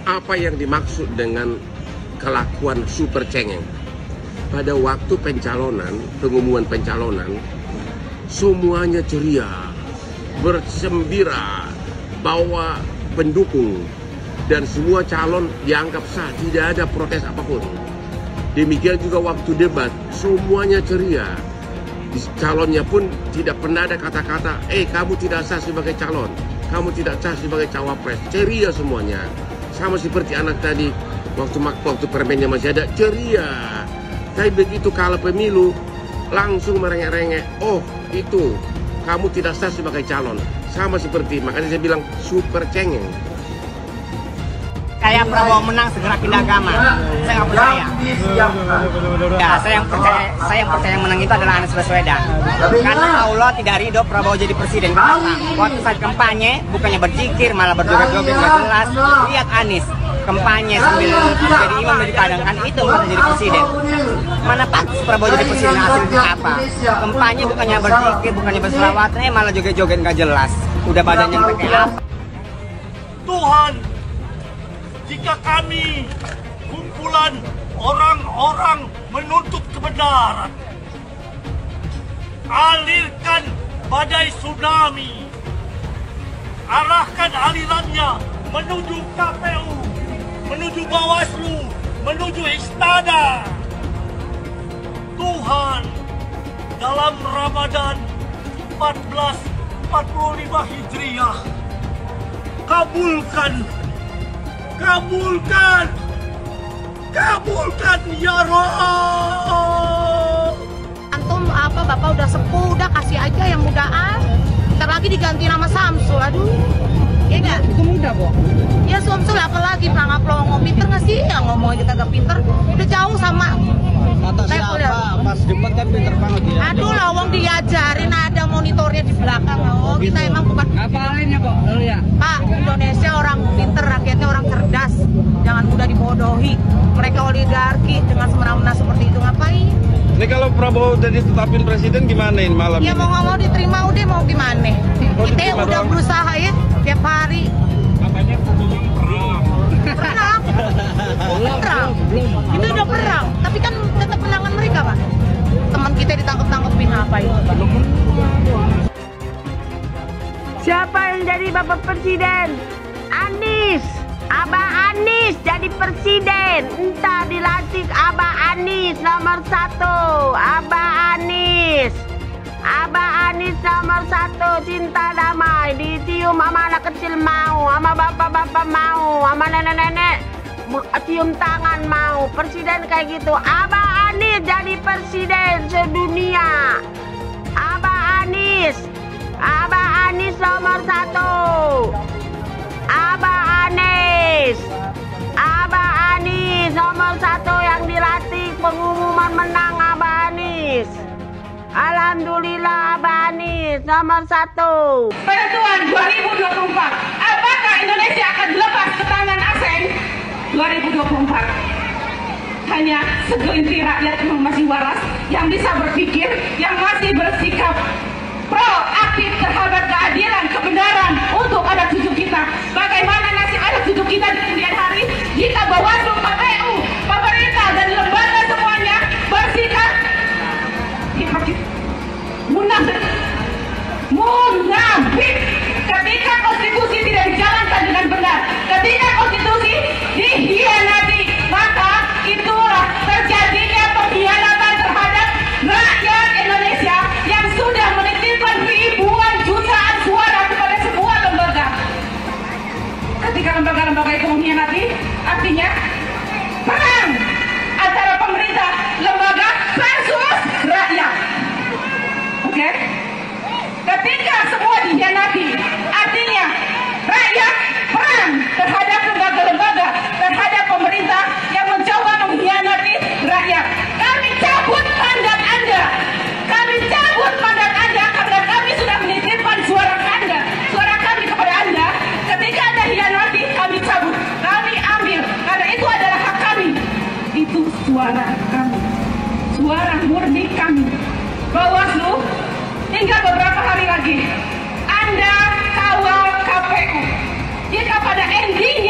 Apa yang dimaksud dengan kelakuan super cengeng? Pada waktu pengumuman pencalonan, semuanya ceria, bersembira, bawa pendukung, dan semua calon dianggap sah, tidak ada protes apapun. Demikian juga waktu debat, semuanya ceria. Calonnya pun tidak pernah ada kata-kata, kamu tidak sah sebagai calon, kamu tidak sah sebagai cawapres. Ceria semuanya. Sama seperti anak tadi, waktu permennya masih ada, ceria. Tapi begitu kalah pemilu, langsung merengek-rengek, oh itu, kamu tidak sah sebagai calon. Sama seperti, makanya saya bilang super cengeng. Kayak Prabowo menang segera pindah agama, saya nggak percaya. Ya, saya yang percaya yang menang itu adalah Anies Baswedan. Karena Allah tidak ridho Prabowo jadi presiden. Waktu saat kampanye, bukannya berzikir, malah berjoget-joget nggak jelas. Lihat Anies, kampanye sambil jadi imam dan dikadangkan, itu malah jadi presiden. Mana pantas Prabowo jadi presiden, hasilnya apa? Kampanye bukannya berzikir, bukannya berselawat, malah joget-joget nggak jelas. Udah badannya kayak apa? Tuhan, jika kami kumpulan orang-orang menuntut kebenaran, alirkan badai tsunami, arahkan alirannya menuju KPU, menuju Bawaslu, menuju Istana. Tuhan, dalam Ramadan 1445 Hijriah, kabulkan ya Roh. Antum apa Bapak udah sepuh, udah kasih aja yang mudaan. Ntar lagi diganti nama Samsul, aduh. Iya enggak? Itu muda, Bo. Ya Samsul apalagi pelangap pelongo, pinter nggak sih? Yang ngomongnya kita agak pinter, udah jauh sama. Kata siapa? Pas debat kan pinter banget ya. Aduh, lawang diajarin ada monitornya di belakang. Oh, kita emang bukan. Apa lainnya, Bo? Lalu ya. Pak, Indonesia orang pinter, rakyatnya orang cerdas. Jangan mudah dibodohi. Mereka oligarki dengan semena-mena seperti itu, ngapain? Ini kalau Prabowo udah ditetapin presiden gimana ini malam ya, ini? mau nggak mau diterima, udah mau gimana? Kita udah berusaha ya tiap hari. Katanya Perang. Itu udah perang, tapi kan tetap menangan mereka, Pak. Teman kita ditangkap-tangkepin apa itu? Siapa yang jadi Bapak Presiden? Anies. Abah Anies jadi presiden. Entah dilantik Abah Anies nomor 1. Abah Anies. Abah Anies nomor 1, cinta damai, dicium sama anak kecil mau, sama bapak-bapak mau, sama nenek-nenek cium tangan mau. Presiden kayak gitu. Abah Anies jadi presiden sedunia. Abah Anies. Abah Anies nomor 1. Abah Anies. Abah Anies nomor 1 yang dilantik, pengumuman menang Abah Anies. Alhamdulillah Abah Anies nomor 1. Penentuan 2024, apakah Indonesia akan lepas ke tangan asing? 2024 hanya segelintir rakyat yang masih waras, yang bisa berpikir, yang masih bersikap proaktif terhadap keadilan, kebenaran untuk anak cucu kita. Bagaimana nasib anak cucu kita di kemudian hari jika Bawaslu, KPU, pemerintah dan lembaga semuanya bersikap munafik ketika konstitusi tidak dijalankan dengan benar, ketika konstitusi dikhianati, maka itulah terjadinya pengkhianatan terhadap rakyat Indonesia yang sudah menitipkan ribuan jutaan suara kepada sebuah lembaga. Ketika lembaga-lembaga itu mengkhianati, artinya perang antara pemerintah, lembaga versus rakyat. Oke? Ketika semua dikhianati, artinya rakyat perang terhadap lembaga-lembaga, terhadap pemerintah yang mencoba mengkhianati rakyat. Kami cabut mandat Anda. Kami cabut mandat Anda karena kami sudah menitipkan suara Anda, suara kami kepada Anda. Ketika Anda hianati, kami cabut, kami ambil, karena itu adalah hak kami. Itu suara kami, suara murni kami. Bawaslu, tinggal beberapa hari lagi Anda kawal KPU. Jika pada endingnya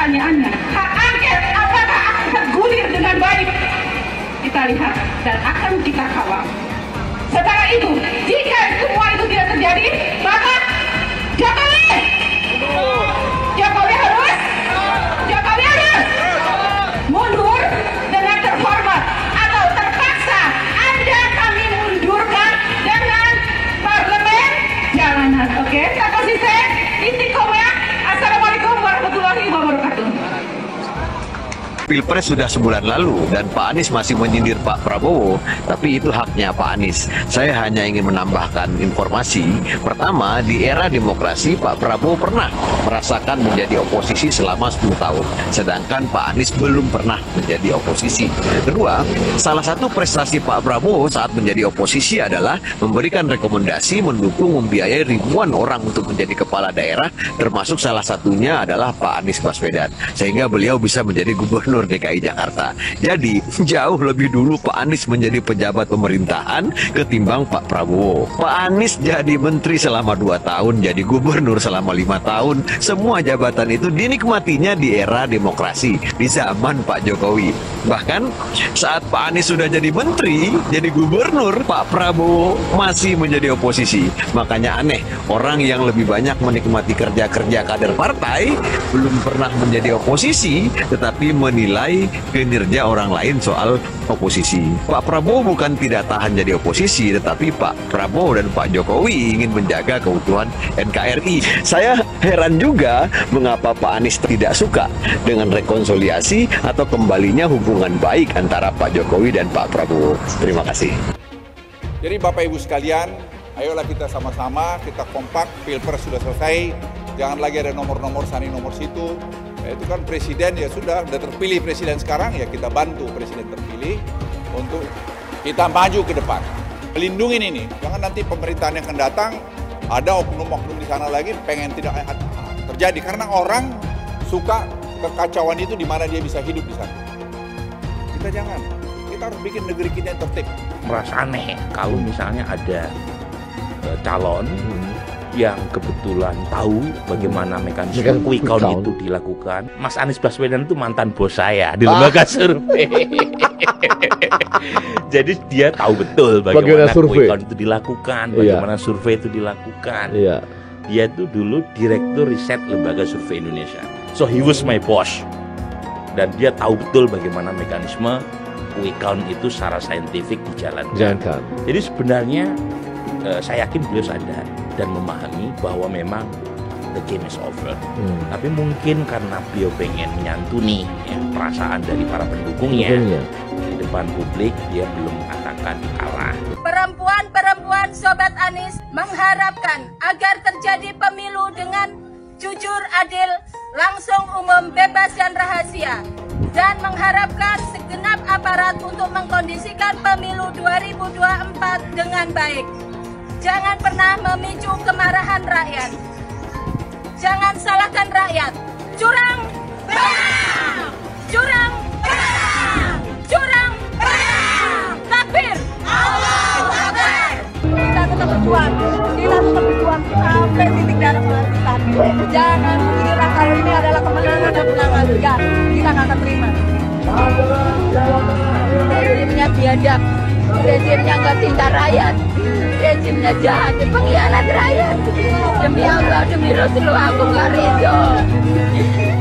pertanyaannya, hak angket apakah akan tergulir dengan baik? Kita lihat dan akan kita kawal. Setelah itu, jika semua itu tidak terjadi, maka Jokowi harus mundur dengan terhormat atau terpaksa Anda kami mundurkan dengan parlemen jalanan. Oke, tak konsisten. Intikomnya, assalamualaikum warahmatullahi wabarakatuh. Pilpres sudah sebulan lalu dan Pak Anies masih menyindir Pak Prabowo, tapi itu haknya Pak Anies. Saya hanya ingin menambahkan informasi. Pertama, di era demokrasi Pak Prabowo pernah merasakan menjadi oposisi selama 10 tahun, sedangkan Pak Anies belum pernah menjadi oposisi. Kedua, salah satu prestasi Pak Prabowo saat menjadi oposisi adalah memberikan rekomendasi, mendukung, membiayai ribuan orang untuk menjadi kepala daerah, termasuk salah satunya adalah Pak Anies Baswedan, sehingga beliau bisa menjadi gubernur DKI Jakarta. Jadi, jauh lebih dulu Pak Anies menjadi pejabat pemerintahan ketimbang Pak Prabowo. Pak Anies jadi menteri selama 2 tahun, jadi gubernur selama 5 tahun. Semua jabatan itu dinikmatinya di era demokrasi, di zaman Pak Jokowi. Bahkan, saat Pak Anies sudah jadi menteri, jadi gubernur, Pak Prabowo masih menjadi oposisi. Makanya aneh, orang yang lebih banyak menikmati kerja-kerja kader partai, belum pernah menjadi oposisi, tetapi menilai kinerja orang lain soal oposisi. Pak Prabowo bukan tidak tahan jadi oposisi, tetapi Pak Prabowo dan Pak Jokowi ingin menjaga keutuhan NKRI. Saya heran juga mengapa Pak Anies tidak suka dengan rekonsiliasi atau kembalinya hubungan baik antara Pak Jokowi dan Pak Prabowo. Terima kasih. Jadi Bapak Ibu sekalian, ayolah kita sama-sama, kita kompak, Pilpres sudah selesai, jangan lagi ada nomor-nomor sana nomor situ. Itu kan presiden ya sudah terpilih presiden sekarang, ya kita bantu presiden terpilih untuk kita maju ke depan. Melindungi ini, jangan nanti pemerintahan yang akan datang ada oknum-oknum di sana lagi pengen tidak terjadi, karena orang suka kekacauan itu di mana dia bisa hidup di sana. Kita jangan, kita harus bikin negeri kita yang tertib. Merasa aneh kalau misalnya ada calon yang kebetulan tahu bagaimana mekanisme quick count itu dilakukan. Mas Anies Baswedan itu mantan bos saya di lembaga survei. Jadi dia tahu betul bagaimana quick count itu dilakukan, bagaimana survei itu dilakukan. Dia itu dulu direktur riset lembaga survei Indonesia. So he was my boss. Dan dia tahu betul bagaimana mekanisme quick count itu secara saintifik dijalankan. Jadi sebenarnya saya yakin beliau sadar dan memahami bahwa memang the game is over. Tapi mungkin karena beliau pengen menyantuni perasaan dari para pendukungnya di depan publik, dia belum mengatakan kalah. Perempuan-perempuan Sobat Anies mengharapkan agar terjadi pemilu dengan jujur, adil, langsung, umum, bebas dan rahasia, dan mengharapkan segenap aparat untuk mengkondisikan pemilu 2024 dengan baik. Jangan pernah memicu kemarahan rakyat. Jangan salahkan rakyat. Curang, bang! Curang, bang! Curang, bang! Takbir! Allahu Akbar! Kita tetap berjuang. Kita tetap berjuang sampai titik darah penghabisan. Jangan kira kalau ini adalah kemenangan dan kemenangan. Enggak, kita nggak akan terima. Rezimnya biadab, rezimnya nggak cinta rakyat, rezimnya jahat, pengkhianat rakyat. Demi Allah, demi Rasulullah, aku nggak ridho.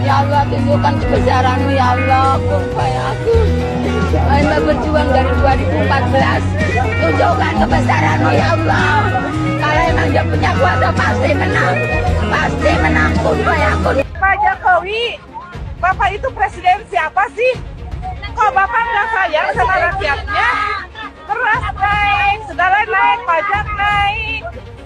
Ya Allah, tunjukkan kebesaran-Mu, ya Allah, kumpai aku. Anda berjuang dari 2014, tunjukkan kebesaran-Mu, ya Allah. Kalau emang dia punya kuasa, pasti menang, kumpai aku. Pak Jokowi, Bapak itu presiden siapa sih? Kok Bapak nggak sayang sama rakyatnya? Beras naik, segala naik, pajak naik.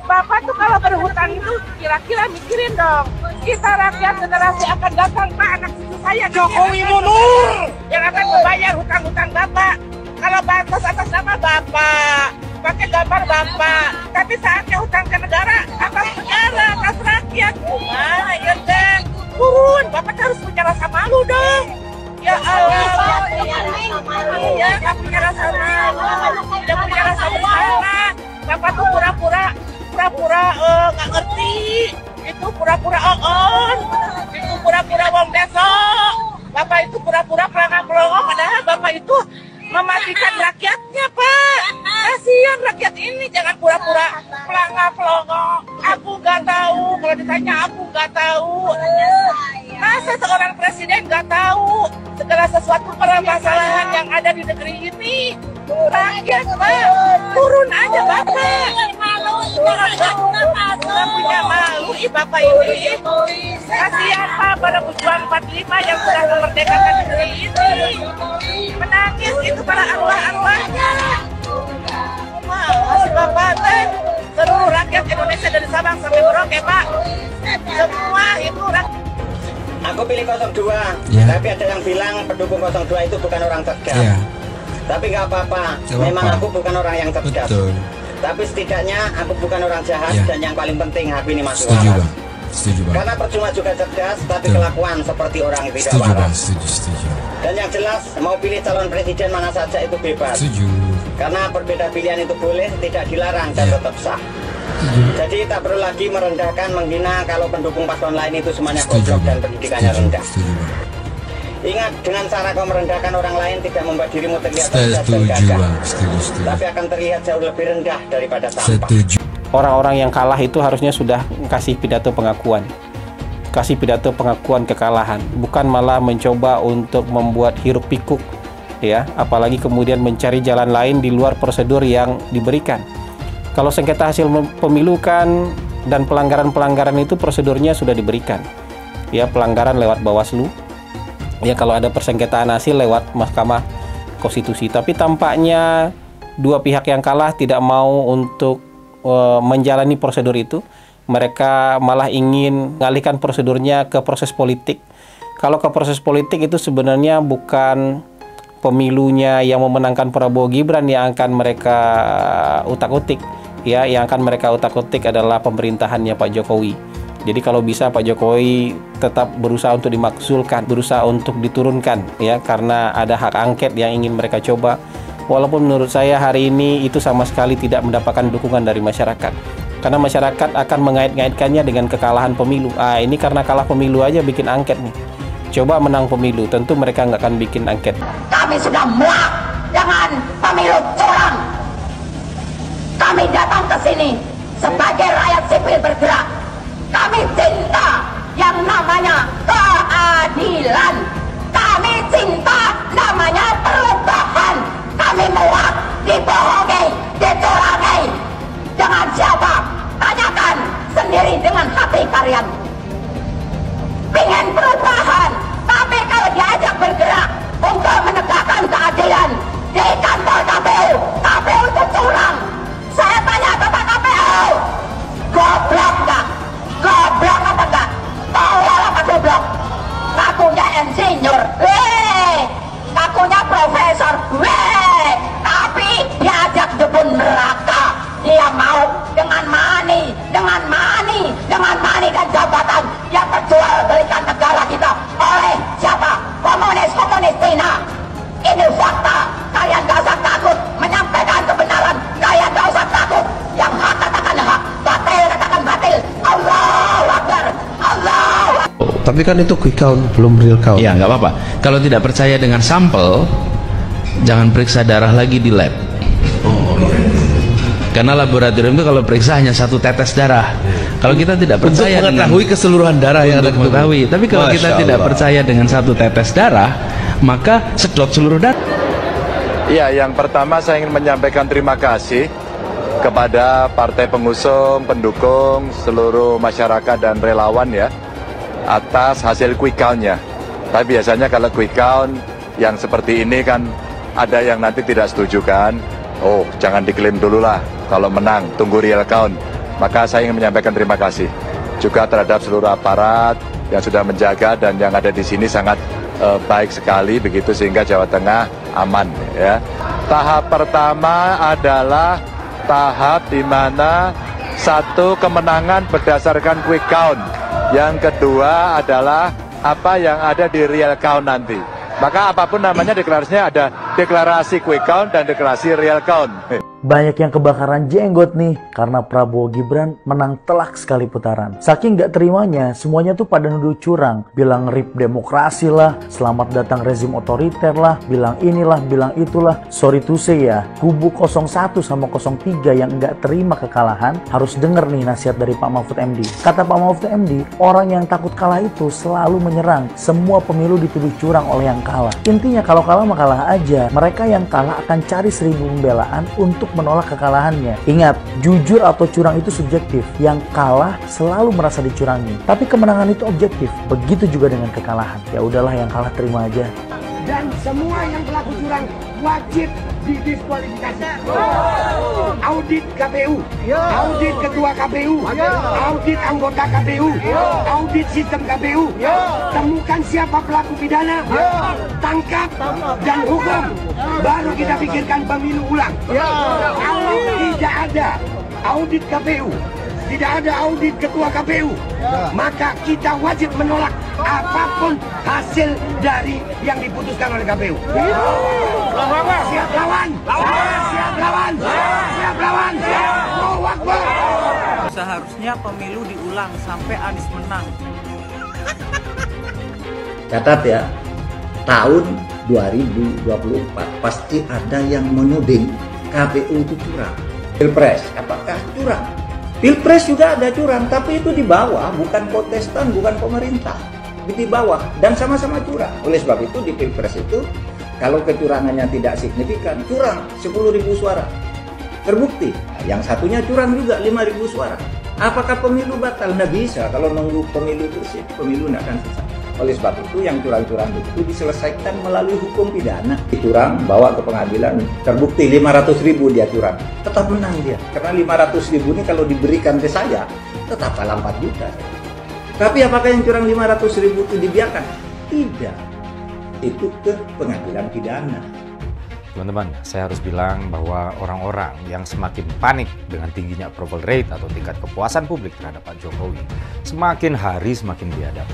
Bapak tuh kalau berhutang itu kira-kira mikirin dong. Kita rakyat generasi akan datang, Pak, anak cucu saya Jokowi mundur yang akan membayar hutang-hutang Bapak. Kalau bansos atas nama Bapak, pakai gambar Bapak. Tapi saatnya hutang ke negara, atas negara, atas rakyat. Nah, ya deh, turun. Bapak harus punya rasa malu dong. Ya Allah, ya nggak punya rasa malu, tidak punya rasa bersalah. Bapak tuh pura-pura nggak ngerti. itu pura-pura on, itu pura-pura wong desa. Bapak itu pura-pura pelangak-pelongo, padahal Bapak itu mematikan rakyatnya, Pak. Kasihan rakyat ini, jangan pura-pura pelangak-pelongo. Aku nggak tahu, kalau ditanya aku nggak tahu. Masa seorang presiden nggak tahu segala sesuatu permasalahan yang ada di negeri ini? Rakyat, Pak, turun aja Bapak. Nggak punya malu, Bapak ini. Kasihan Pak para pejuang 45 yang sudah memerdekakan negeri ini. Menangis itu para arwah-arwahnya. Masih Bapak teh, seluruh rakyat Indonesia dari Sabang sampai Merauke, Pak. Semua itu rakyat. Aku pilih 02, tapi ada yang bilang pendukung 02 itu bukan orang cerdas. Tapi nggak apa-apa, memang aku bukan orang yang cerdas. Betul. Tapi setidaknya aku bukan orang jahat dan yang paling penting aku ini masih Setuju, waras. Bang. Setuju, Bang. Karena percuma juga cerdas, tapi Betul. kelakuan seperti orang yang tidak Setuju, waras. Bang. Setuju. Dan yang jelas, mau pilih calon presiden mana saja itu bebas. Setuju. Karena berbeda pilihan itu boleh, tidak dilarang dan tetap sah. Jadi tak perlu lagi merendahkan, menghina kalau pendukung paslon lain itu semuanya goblok dan pendidikannya rendah. Ingat, dengan cara kau merendahkan orang lain tidak membuat dirimu terlihat rendah dan gagah, tapi akan terlihat jauh lebih rendah daripada sampah. Orang-orang yang kalah itu harusnya sudah kasih pidato pengakuan. Kasih pidato pengakuan kekalahan, bukan malah mencoba untuk membuat hiruk pikuk, ya, apalagi kemudian mencari jalan lain di luar prosedur yang diberikan. Kalau sengketa hasil pemilu kan dan pelanggaran-pelanggaran itu prosedurnya sudah diberikan. Ya, pelanggaran lewat Bawaslu. Ya, kalau ada persengketaan hasil lewat Mahkamah Konstitusi. Tapi tampaknya dua pihak yang kalah tidak mau untuk menjalani prosedur itu. Mereka malah ingin mengalihkan prosedurnya ke proses politik. Kalau ke proses politik itu sebenarnya bukan pemilunya yang memenangkan Prabowo Gibran yang akan mereka utak-utik. Ya, yang akan mereka utak-utik adalah pemerintahannya Pak Jokowi. Jadi kalau bisa Pak Jokowi tetap berusaha untuk dimakzulkan, berusaha untuk diturunkan, ya, karena ada hak angket yang ingin mereka coba. Walaupun menurut saya hari ini itu sama sekali tidak mendapatkan dukungan dari masyarakat. Karena masyarakat akan mengait-ngaitkannya dengan kekalahan pemilu. Ini karena kalah pemilu aja bikin angket nih. Coba menang pemilu, tentu mereka nggak akan bikin angket. Kami sudah muak dengan pemilu curang. Kami datang ke sini sebagai rakyat sipil bergerak. Kami cinta yang namanya keadilan. Kami cinta namanya perubahan. Kami muak dibohongi, dicurangi. Dengan siapa? Tanyakan sendiri dengan hati kalian. Pengen perubahan, tapi kalau diajak bergerak untuk menegakkan keadilan di kantor KPU, KPU itu curang. Saya tanya kepada KPU, goblok nggak? Goblok apa enggak? Tolol apa goblok? Ngakunya insinyur, ngakunya profesor, tapi diajak jebun neraka. Dia mau dengan money dan jabatan yang terjual belikan negara kita oleh siapa? Komunis Cina. Ini fakta. Kalian gak usah takut menyampaikan kebenaran. Kalian gak usah takut. Yang hak katakan hak, batil katakan batil. Allahu Akbar. Allahu Akbar. Tapi kan itu quick count, belum real count. Ya, nggak apa-apa. Kalau tidak percaya dengan sampel, jangan periksa darah lagi di lab. Karena laboratorium itu kalau periksa hanya satu tetes darah. Kalau kita tidak percaya untuk mengetahui keseluruhan darah yang ada mengetahui. Tapi kalau kita tidak percaya dengan satu tetes darah, maka sedot seluruh darah. Iya, yang pertama saya ingin menyampaikan terima kasih kepada partai pengusung, pendukung, seluruh masyarakat dan relawan ya atas hasil quick count-nya. Tapi biasanya kalau quick count yang seperti ini kan ada yang nanti tidak setuju kan. Oh, jangan diklaim dulu lah kalau menang, tunggu real count. Maka saya ingin menyampaikan terima kasih juga terhadap seluruh aparat yang sudah menjaga dan yang ada di sini sangat baik sekali begitu sehingga Jawa Tengah aman ya. Tahap pertama adalah tahap di mana satu kemenangan berdasarkan quick count. Yang kedua adalah apa yang ada di real count nanti. Maka apapun namanya deklarasinya ada deklarasi quick count dan deklarasi real count. banyak yang kebakaran jenggot nih karena Prabowo Gibran menang telak sekali putaran. Saking gak terimanya, semuanya tuh pada nuduh curang, bilang rip demokrasi lah, selamat datang rezim otoriter lah, bilang inilah, bilang itulah. Sorry to say ya, kubu 01 sama 03 yang gak terima kekalahan harus denger nih nasihat dari Pak Mahfud MD. Kata Pak Mahfud MD, orang yang takut kalah itu selalu menyerang. Semua pemilu dituduh curang oleh yang kalah. Intinya kalau kalah mah kalah aja. Mereka yang kalah akan cari 1000 pembelaan untuk menolak kekalahannya. Ingat, jujur atau curang itu subjektif. Yang kalah selalu merasa dicurangi. Tapi kemenangan itu objektif. Begitu juga dengan kekalahan. Ya udahlah, yang kalah terima aja. Dan semua yang pelaku curang wajib didiskualifikasi. Audit KPU, audit ketua KPU, audit anggota KPU, audit sistem KPU. Temukan siapa pelaku pidana, tangkap dan hukum. Baru kita pikirkan pemilu ulang. Kalau tidak ada audit KPU, tidak ada audit ketua KPU, maka kita wajib menolak apapun hasil dari yang diputuskan oleh KPU. Siap lawan, siap lawan, siap lawan, Allahu Akbar. Seharusnya pemilu diulang sampai Anies menang. Catat ya, tahun 2024 pasti ada yang menuding KPU itu curang. Pilpres, apakah curang? Pilpres juga ada curang, tapi itu di bawah, bukan kontestan, bukan pemerintah. Di bawah, dan sama-sama curang. Oleh sebab itu di Pilpres itu, kalau kecurangannya tidak signifikan, curang 10.000 suara. Terbukti, yang satunya curang juga 5.000 suara. Apakah pemilu batal? Nggak bisa, kalau nunggu pemilu bersih, pemilu nggak akan selesai. Oleh sebab itu, yang curang-curang itu diselesaikan melalui hukum pidana. Curang, bawa ke pengadilan, terbukti 500.000 dia curang. Tetap menang dia, karena 500.000 ini kalau diberikan ke saya, tetap kalah 4 juta. Tapi apakah yang curang 500.000 itu dibiarkan? Tidak. Itu ke pengadilan pidana. Teman-teman, saya harus bilang bahwa orang-orang yang semakin panik dengan tingginya approval rate atau tingkat kepuasan publik terhadap Pak Jokowi, semakin hari semakin biadab.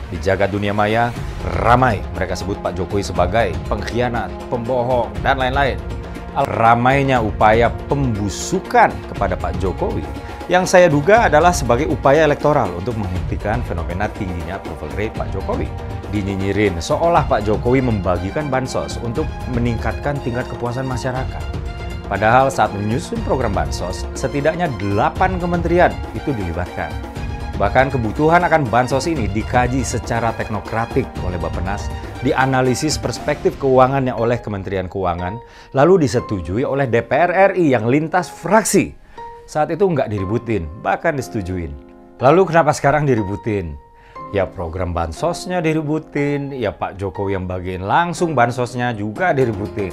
Di jagat dunia maya, ramai mereka sebut Pak Jokowi sebagai pengkhianat, pembohong, dan lain-lain. Ramainya upaya pembusukan kepada Pak Jokowi yang saya duga adalah sebagai upaya elektoral untuk menghentikan fenomena tingginya approval rate Pak Jokowi. Dinyinyirin seolah Pak Jokowi membagikan bansos untuk meningkatkan tingkat kepuasan masyarakat. Padahal saat menyusun program bansos, setidaknya 8 kementerian itu dilibatkan. Bahkan kebutuhan akan bansos ini dikaji secara teknokratik oleh Bappenas, dianalisis perspektif keuangannya oleh Kementerian Keuangan, lalu disetujui oleh DPR RI yang lintas fraksi. Saat itu nggak diributin, bahkan disetujuin. Lalu kenapa sekarang diributin? Ya program bansosnya diributin, ya Pak Jokowi yang bagiin langsung bansosnya juga diributin.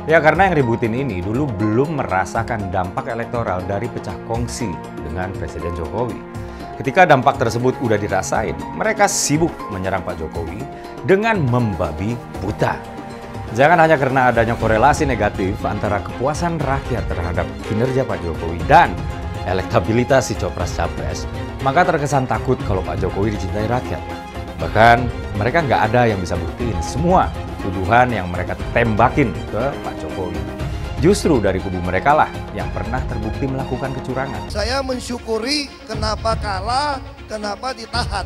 Ya karena yang ributin ini dulu belum merasakan dampak elektoral dari pecah kongsi dengan Presiden Jokowi. Ketika dampak tersebut udah dirasain, mereka sibuk menyerang Pak Jokowi dengan membabi buta. Jangan hanya karena adanya korelasi negatif antara kepuasan rakyat terhadap kinerja Pak Jokowi dan elektabilitas si Copras-Capres, maka terkesan takut kalau Pak Jokowi dicintai rakyat. Bahkan mereka nggak ada yang bisa buktiin semua tuduhan yang mereka tembakin ke Pak Jokowi. Justru dari kubu mereka lah yang pernah terbukti melakukan kecurangan. Saya mensyukuri kenapa kalah, kenapa ditahan.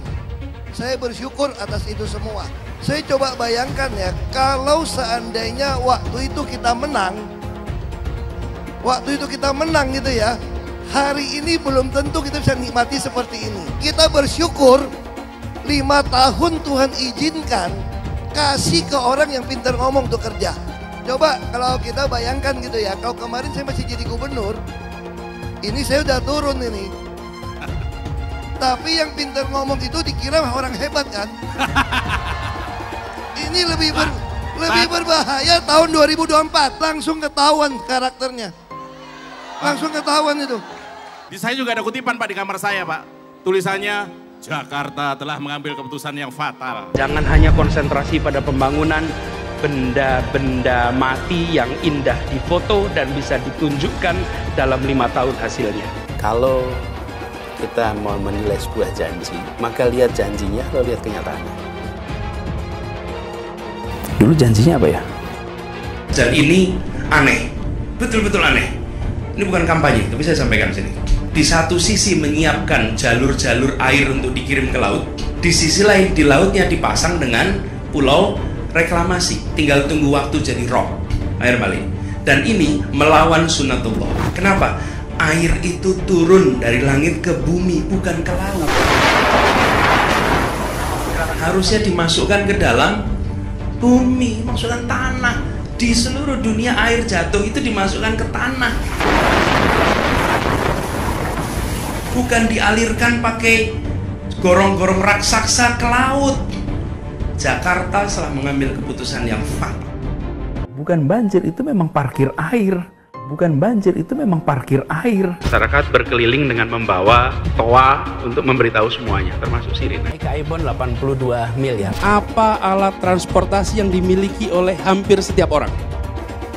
Saya bersyukur atas itu semua. Saya coba bayangkan ya, kalau seandainya waktu itu kita menang gitu ya, hari ini belum tentu kita bisa nikmati seperti ini. Kita bersyukur 5 tahun Tuhan izinkan kasih ke orang yang pintar ngomong untuk kerja. Coba kalau kita bayangkan gitu ya, kalau kemarin saya masih jadi gubernur, ini saya udah turun ini. Tapi yang pintar ngomong itu dikira orang hebat kan? Ini lebih berbahaya tahun 2024, langsung ketahuan karakternya. Langsung ketahuan itu. Di saya juga ada kutipan Pak di kamar saya Pak. Tulisannya, Jakarta telah mengambil keputusan yang fatal. Jangan hanya konsentrasi pada pembangunan, benda-benda mati yang indah difoto dan bisa ditunjukkan dalam 5 tahun hasilnya. Kalau kita mau menilai sebuah janji, maka lihat janjinya atau lihat kenyataannya. Dulu janjinya apa ya? Dan ini aneh, betul-betul aneh. Ini bukan kampanye, tapi saya sampaikan sini. Di satu sisi menyiapkan jalur-jalur air untuk dikirim ke laut, di sisi lain di lautnya dipasang dengan pulau reklamasi, tinggal tunggu waktu jadi rob, air balik. Dan ini melawan sunatullah. Kenapa? Air itu turun dari langit ke bumi, bukan ke laut. Harusnya dimasukkan ke dalam bumi, masukkan tanah. Di seluruh dunia air jatuh itu dimasukkan ke tanah, bukan dialirkan pakai gorong-gorong raksasa ke laut. Jakarta telah mengambil keputusan yang fatal. Bukan banjir, itu memang parkir air. Bukan banjir, itu memang parkir air. Masyarakat berkeliling dengan membawa toa untuk memberitahu semuanya, termasuk sirine. Ibon 82 miliar. Apa alat transportasi yang dimiliki oleh hampir setiap orang?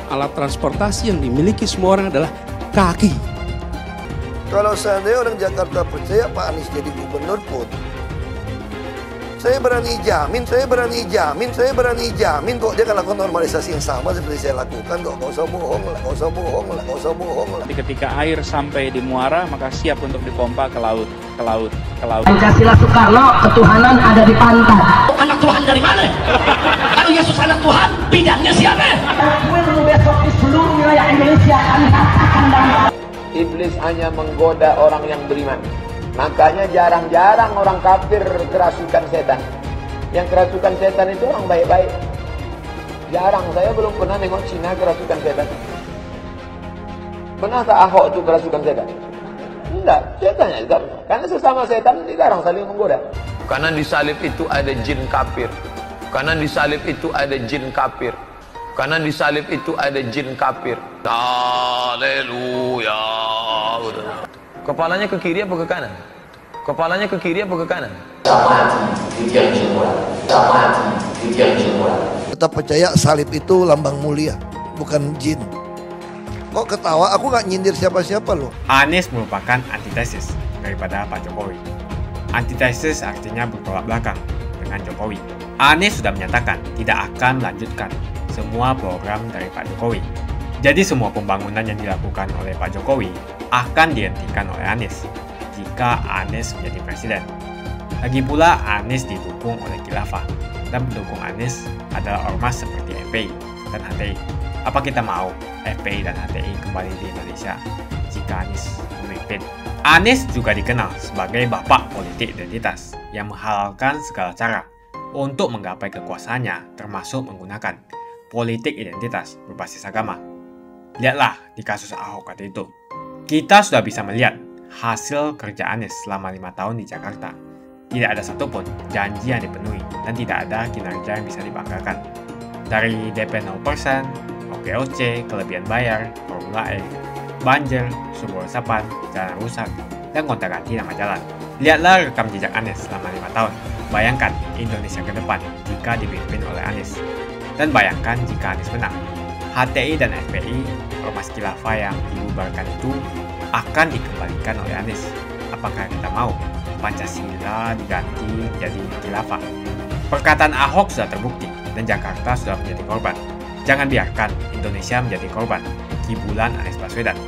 Alat transportasi yang dimiliki semua orang adalah kaki. Kalau seandainya orang Jakarta percaya Pak Anies jadi gubernur pun, saya berani jamin kok dia akan lakukan normalisasi yang sama seperti saya lakukan kok. Gak usah bohong lah. Tapi ketika air sampai di muara, maka siap untuk dipompa ke laut. Pancasila Soekarno, ketuhanan ada di pantai. Anak Tuhan dari mana? Kalau Yesus anak Tuhan, bidangnya siapa? Besok di seluruh wilayah Indonesia akan katakan dan Iblis hanya menggoda orang yang beriman. Makanya jarang-jarang orang kafir kerasukan setan. Yang kerasukan setan itu orang baik-baik. Jarang, saya belum pernah nengok Cina kerasukan setan. Pernah tak Ahok itu kerasukan setan? Enggak, setannya juga. Karena sesama setan jarang saling menggoda. Karena di salib itu ada jin kafir. Karena di salib itu ada jin kafir. Karena di salib itu ada jin kafir. Haleluya. Kepalanya ke kiri apa ke kanan? Kepalanya ke kiri apa ke kanan? Tetap percaya salib itu lambang mulia, bukan jin. Kok ketawa? Aku nggak nyindir siapa-siapa loh. Anies merupakan antitesis daripada Pak Jokowi. Antitesis artinya bertolak belakang dengan Jokowi. Anies sudah menyatakan tidak akan melanjutkan semua program dari Pak Jokowi. Jadi semua pembangunan yang dilakukan oleh Pak Jokowi akan dihentikan oleh Anies jika Anies menjadi presiden. Lagi pula Anies didukung oleh khilafah dan pendukung Anies adalah ormas seperti FPI dan HTI. Apa kita mau FPI dan HTI kembali di Indonesia jika Anies memimpin? Anies juga dikenal sebagai bapak politik identitas yang menghalalkan segala cara untuk menggapai kekuasaannya, termasuk menggunakan politik identitas berbasis agama. Lihatlah di kasus Ahok waktu itu. Kita sudah bisa melihat hasil kerja Anies selama 5 tahun di Jakarta. Tidak ada satupun janji yang dipenuhi dan tidak ada kinerja yang bisa dibanggakan. Dari DP 0%, OKOC, kelebihan bayar, Formula E, banjir, sumber resapan, jalan rusak, dan gonta-ganti nama jalan. Lihatlah rekam jejak Anies selama 5 tahun. Bayangkan Indonesia ke depan jika dipimpin oleh Anies. Dan bayangkan jika Anies menang. HTI dan FPI, ormas khilafah yang dibubarkan itu akan dikembalikan oleh Anies. Apakah kita mau Pancasila diganti jadi khilafah? Perkataan Ahok sudah terbukti dan Jakarta sudah menjadi korban. Jangan biarkan Indonesia menjadi korban kibulan Anies Baswedan.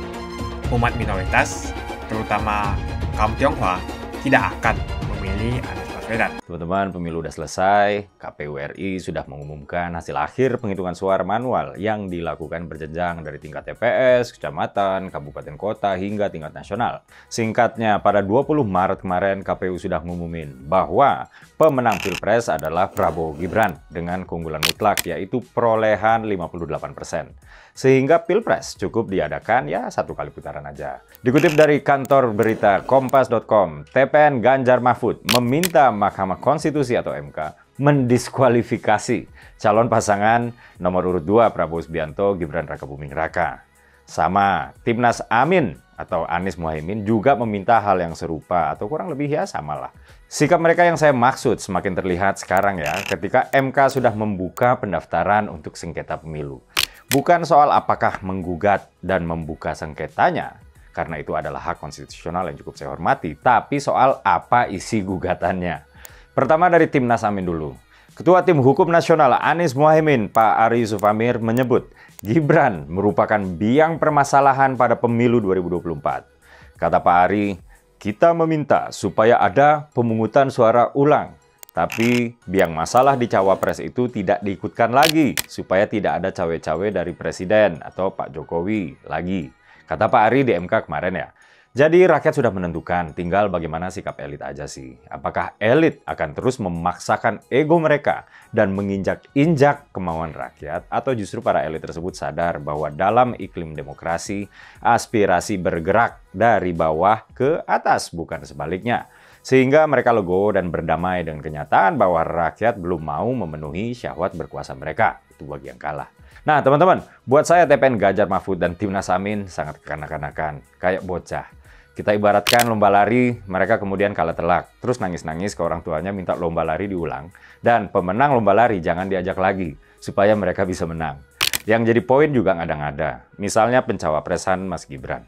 Umat minoritas, terutama kaum Tionghoa, tidak akan memilih Anies Baswedan. Teman-teman, pemilu sudah selesai. KPU RI sudah mengumumkan hasil akhir penghitungan suara manual yang dilakukan berjenjang dari tingkat TPS, kecamatan, kabupaten kota, hingga tingkat nasional. Singkatnya, pada 20 Maret kemarin KPU sudah mengumumin bahwa pemenang Pilpres adalah Prabowo Gibran dengan keunggulan mutlak yaitu perolehan 58%. Sehingga Pilpres cukup diadakan ya 1 kali putaran aja. Dikutip dari kantor berita Kompas.com, TPN Ganjar Mahfud meminta Mahkamah Konstitusi atau MK mendiskualifikasi calon pasangan nomor urut 2 Prabowo Subianto Gibran Rakabuming Raka. Sama, Timnas Amin atau Anies Muhaimin juga meminta hal yang serupa atau kurang lebih ya samalah. Sikap mereka yang saya maksud semakin terlihat sekarang ya ketika MK sudah membuka pendaftaran untuk sengketa pemilu. Bukan soal apakah menggugat dan membuka sengketanya, karena itu adalah hak konstitusional yang cukup saya hormati, tapi soal apa isi gugatannya. Pertama dari Timnas Amin dulu. Ketua Tim Hukum Nasional Anies Mohaimin, Pak Ari Yusuf Amir, menyebut Gibran merupakan biang permasalahan pada pemilu 2024. Kata Pak Ari, kita meminta supaya ada pemungutan suara ulang. Tapi biang masalah di Cawapres itu tidak diikutkan lagi, supaya tidak ada cawe-cawe dari Presiden atau Pak Jokowi lagi. Kata Pak Ari di MK kemarin ya. Jadi rakyat sudah menentukan, tinggal bagaimana sikap elit aja sih. Apakah elit akan terus memaksakan ego mereka dan menginjak-injak kemauan rakyat, atau justru para elit tersebut sadar bahwa dalam iklim demokrasi, aspirasi bergerak dari bawah ke atas, bukan sebaliknya. Sehingga mereka legowo dan berdamai dengan kenyataan bahwa rakyat belum mau memenuhi syahwat berkuasa mereka. Itu bagi yang kalah. Nah teman-teman, buat saya TPN Ganjar Mahfud dan Timnas Amin sangat kekanak-kanakan, kayak bocah. Kita ibaratkan lomba lari, mereka kemudian kalah telak. Terus nangis-nangis ke orang tuanya minta lomba lari diulang. Dan pemenang lomba lari jangan diajak lagi, supaya mereka bisa menang. Yang jadi poin juga ngada-ngada. Misalnya pencawapresan Mas Gibran.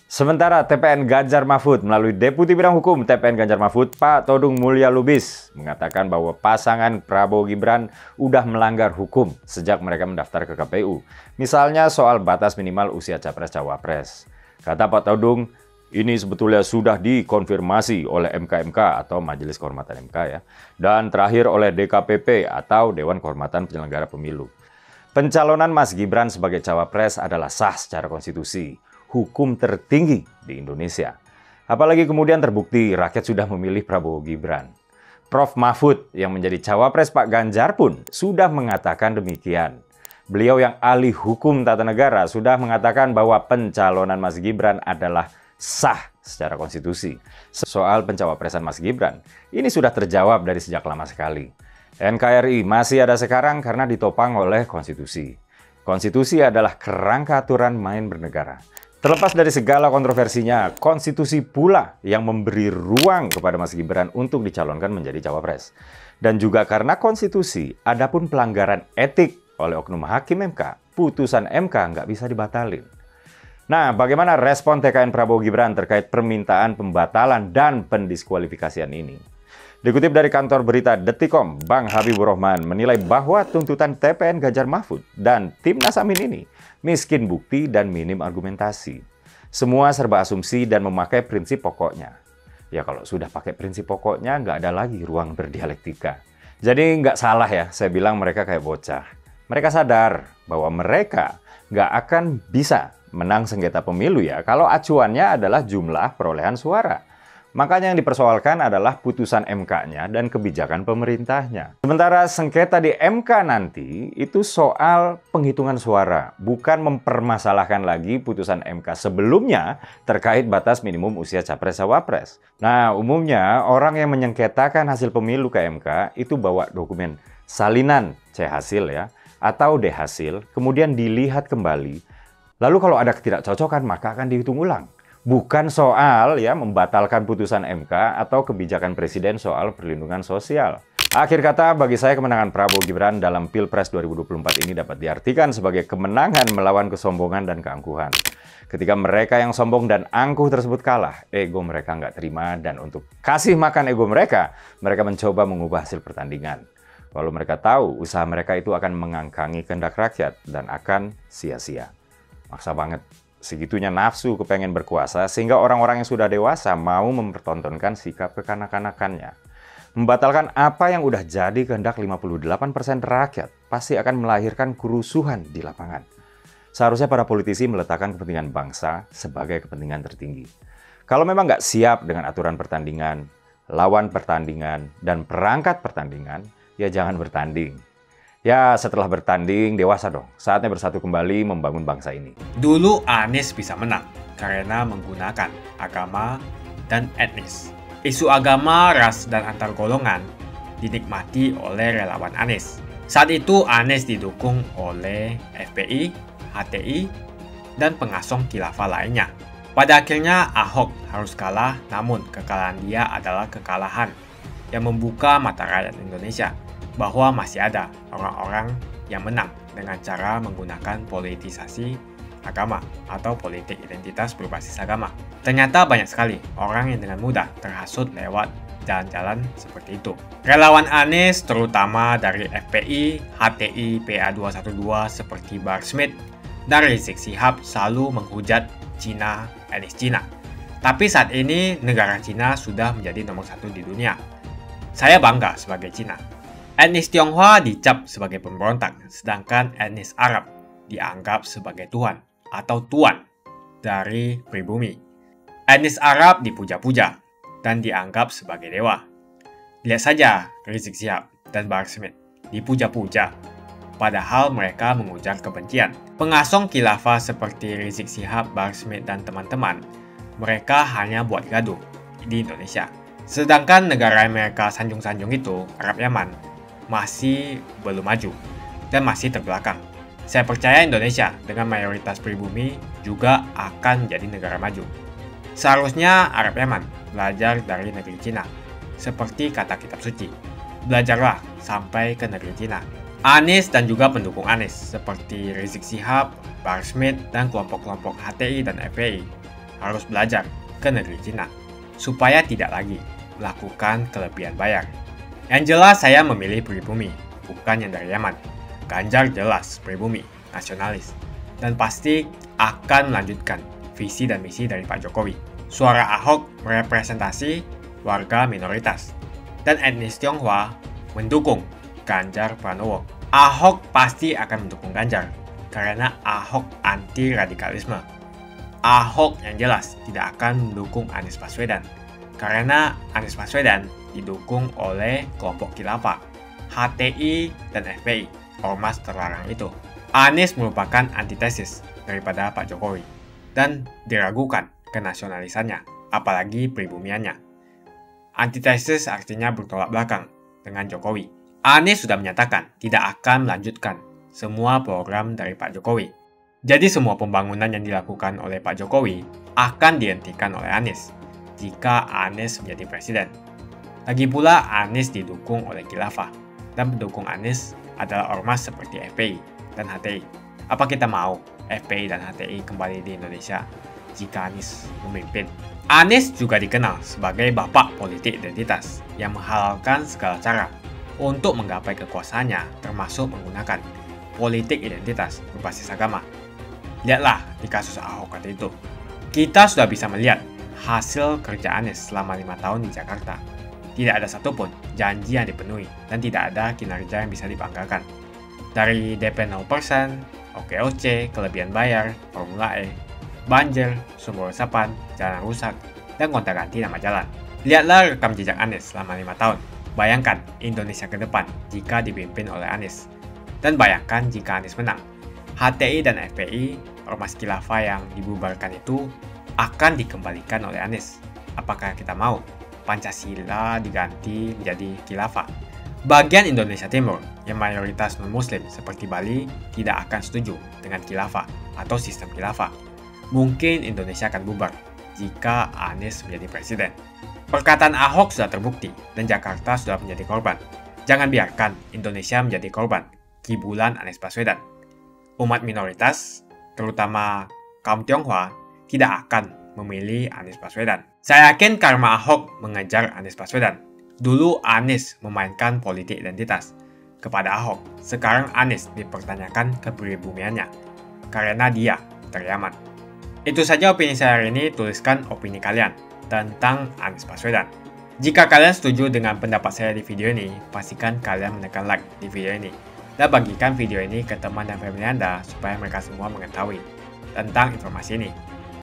Sementara TPN Ganjar Mahfud melalui Deputi Bidang Hukum TPN Ganjar Mahfud, Pak Todung Mulya Lubis, mengatakan bahwa pasangan Prabowo Gibran udah melanggar hukum sejak mereka mendaftar ke KPU. Misalnya soal batas minimal usia Capres-Cawapres. Kata Pak Todung, ini sebetulnya sudah dikonfirmasi oleh MK-MK atau Majelis Kehormatan MK ya. Dan terakhir oleh DKPP atau Dewan Kehormatan Penyelenggara Pemilu. Pencalonan Mas Gibran sebagai Cawapres adalah sah secara konstitusi. Hukum tertinggi di Indonesia. Apalagi kemudian terbukti rakyat sudah memilih Prabowo Gibran. Prof. Mahfud yang menjadi Cawapres Pak Ganjar pun sudah mengatakan demikian. Beliau yang ahli hukum tata negara sudah mengatakan bahwa pencalonan Mas Gibran adalah sah secara konstitusi. Soal pencawapresan Mas Gibran, ini sudah terjawab dari sejak lama sekali. NKRI masih ada sekarang karena ditopang oleh konstitusi. Konstitusi adalah kerangka aturan main bernegara. Terlepas dari segala kontroversinya, konstitusi pula yang memberi ruang kepada Mas Gibran untuk dicalonkan menjadi cawapres. Dan juga karena konstitusi, adapun pelanggaran etik oleh oknum hakim MK, putusan MK nggak bisa dibatalin. Nah, bagaimana respon TKN Prabowo Gibran terkait permintaan pembatalan dan pendiskualifikasian ini? Dikutip dari kantor berita Detikom, Bang Habibur Rahman menilai bahwa tuntutan TPN Ganjar Mahfud dan Timnas Amin ini miskin bukti dan minim argumentasi. Semua serba asumsi dan memakai prinsip pokoknya. Ya kalau sudah pakai prinsip pokoknya nggak ada lagi ruang berdialektika. Jadi nggak salah ya saya bilang mereka kayak bocah. Mereka sadar bahwa mereka nggak akan bisa menang sengketa pemilu ya kalau acuannya adalah jumlah perolehan suara. Makanya yang dipersoalkan adalah putusan MK-nya dan kebijakan pemerintahnya. Sementara sengketa di MK nanti itu soal penghitungan suara, bukan mempermasalahkan lagi putusan MK sebelumnya terkait batas minimum usia Capres-Cawapres. Nah, umumnya orang yang menyengketakan hasil pemilu ke MK itu bawa dokumen salinan C hasil ya, atau D hasil, kemudian dilihat kembali. Lalu kalau ada ketidakcocokan maka akan dihitung ulang. Bukan soal ya membatalkan putusan MK atau kebijakan Presiden soal perlindungan sosial. Akhir kata, bagi saya kemenangan Prabowo Gibran dalam Pilpres 2024 ini dapat diartikan sebagai kemenangan melawan kesombongan dan keangkuhan. Ketika mereka yang sombong dan angkuh tersebut kalah, ego mereka nggak terima dan untuk kasih makan ego mereka mencoba mengubah hasil pertandingan. Walau mereka tahu usaha mereka itu akan mengangkangi kehendak rakyat dan akan sia-sia. Maksa banget. Segitunya nafsu kepengen berkuasa sehingga orang-orang yang sudah dewasa mau mempertontonkan sikap kekanak-kanakannya. Membatalkan apa yang udah jadi kehendak 58% rakyat pasti akan melahirkan kerusuhan di lapangan. Seharusnya para politisi meletakkan kepentingan bangsa sebagai kepentingan tertinggi. Kalau memang nggak siap dengan aturan pertandingan, lawan pertandingan, dan perangkat pertandingan, ya jangan bertanding. Ya, setelah bertanding, dewasa dong. Saatnya bersatu kembali membangun bangsa ini. Dulu Anies bisa menang karena menggunakan agama dan etnis. Isu agama, ras, dan antar golongan dinikmati oleh relawan Anies. Saat itu Anies didukung oleh FPI, HTI, dan pengasong khilafah lainnya. Pada akhirnya Ahok harus kalah, namun kekalahan dia adalah kekalahan yang membuka mata rakyat Indonesia bahwa masih ada orang-orang yang menang dengan cara menggunakan politisasi agama atau politik identitas berbasis agama. Ternyata banyak sekali orang yang dengan mudah terhasut lewat jalan-jalan seperti itu. Relawan Anies terutama dari FPI, HTI, PA212 seperti Bahar Smith dan Rizik Syihab selalu menghujat Cina, etnis Cina. Tapi saat ini negara Cina sudah menjadi nomor 1 di dunia. Saya bangga sebagai Cina. Etnis Tionghoa dicap sebagai pemberontak, sedangkan etnis Arab dianggap sebagai Tuhan atau tuan dari pribumi. Etnis Arab dipuja-puja dan dianggap sebagai dewa. Lihat saja Rizik Syihab dan Bahar Smith dipuja-puja, padahal mereka mengujar kebencian. Pengasong khilafah seperti Rizik Syihab, Bahar Smith, dan teman-teman, mereka hanya buat gaduh di Indonesia. Sedangkan negara yang mereka sanjung-sanjung itu, Arab Yaman, masih belum maju dan masih terbelakang. Saya percaya Indonesia dengan mayoritas pribumi juga akan menjadi negara maju. Seharusnya Arab Yaman belajar dari negeri Cina. Seperti kata kitab suci, belajarlah sampai ke negeri Cina. Anies dan juga pendukung Anies seperti Rizik Syihab, Bahar Smith, dan kelompok-kelompok HTI dan FPI harus belajar ke negeri Cina supaya tidak lagi melakukan kelebihan bayar. Yang jelas saya memilih pribumi, bukan yang dari Yaman. Ganjar jelas pribumi, nasionalis, dan pasti akan melanjutkan visi dan misi dari Pak Jokowi. Suara Ahok merepresentasi warga minoritas, dan etnis Tionghoa mendukung Ganjar Pranowo. Ahok pasti akan mendukung Ganjar, karena Ahok anti radikalisme. Ahok yang jelas tidak akan mendukung Anies Baswedan, karena Anies Baswedan didukung oleh kelompok khilafah, HTI, dan FPI, ormas terlarang itu. Anies merupakan antitesis daripada Pak Jokowi, dan diragukan kenasionalisannya, apalagi pribumiannya. Antitesis artinya bertolak belakang dengan Jokowi. Anies sudah menyatakan tidak akan melanjutkan semua program dari Pak Jokowi. Jadi semua pembangunan yang dilakukan oleh Pak Jokowi akan dihentikan oleh Anies jika Anies menjadi presiden. Lagi pula Anies didukung oleh khilafah, dan pendukung Anies adalah ormas seperti FPI dan HTI. Apa kita mau FPI dan HTI kembali di Indonesia jika Anies memimpin? Anies juga dikenal sebagai bapak politik identitas yang menghalalkan segala cara untuk menggapai kekuasaannya, termasuk menggunakan politik identitas berbasis agama. Lihatlah di kasus Ahok kali itu. Kita sudah bisa melihat hasil kerja Anies selama 5 tahun di Jakarta. Tidak ada satupun janji yang dipenuhi dan tidak ada kinerja yang bisa dibanggakan. Dari DP 0%, OKOC, kelebihan bayar, Formula E, banjir, sumber resapan, jalan rusak, dan gonta-ganti nama jalan. Lihatlah rekam jejak Anies selama 5 tahun. Bayangkan Indonesia ke depan jika dipimpin oleh Anies. Dan bayangkan jika Anies menang. HTI dan FPI, ormas khilafah yang dibubarkan itu, akan dikembalikan oleh Anies. Apakah kita mau Pancasila diganti menjadi khilafah? Bagian Indonesia Timur yang mayoritas non-muslim seperti Bali tidak akan setuju dengan khilafah atau sistem khilafah. Mungkin Indonesia akan bubar jika Anies menjadi presiden. Perkataan Ahok sudah terbukti dan Jakarta sudah menjadi korban. Jangan biarkan Indonesia menjadi korban kibulan Anies Baswedan. Umat minoritas, terutama kaum Tionghoa, tidak akan memilih Anies Baswedan. Saya yakin karma Ahok mengejar Anies Baswedan. Dulu Anies memainkan politik identitas kepada Ahok. Sekarang Anies dipertanyakan kepribumiannya karena dia dari Yaman. Itu saja opini saya hari ini. Tuliskan opini kalian tentang Anies Baswedan. Jika kalian setuju dengan pendapat saya di video ini, pastikan kalian menekan like di video ini dan bagikan video ini ke teman dan family Anda supaya mereka semua mengetahui tentang informasi ini.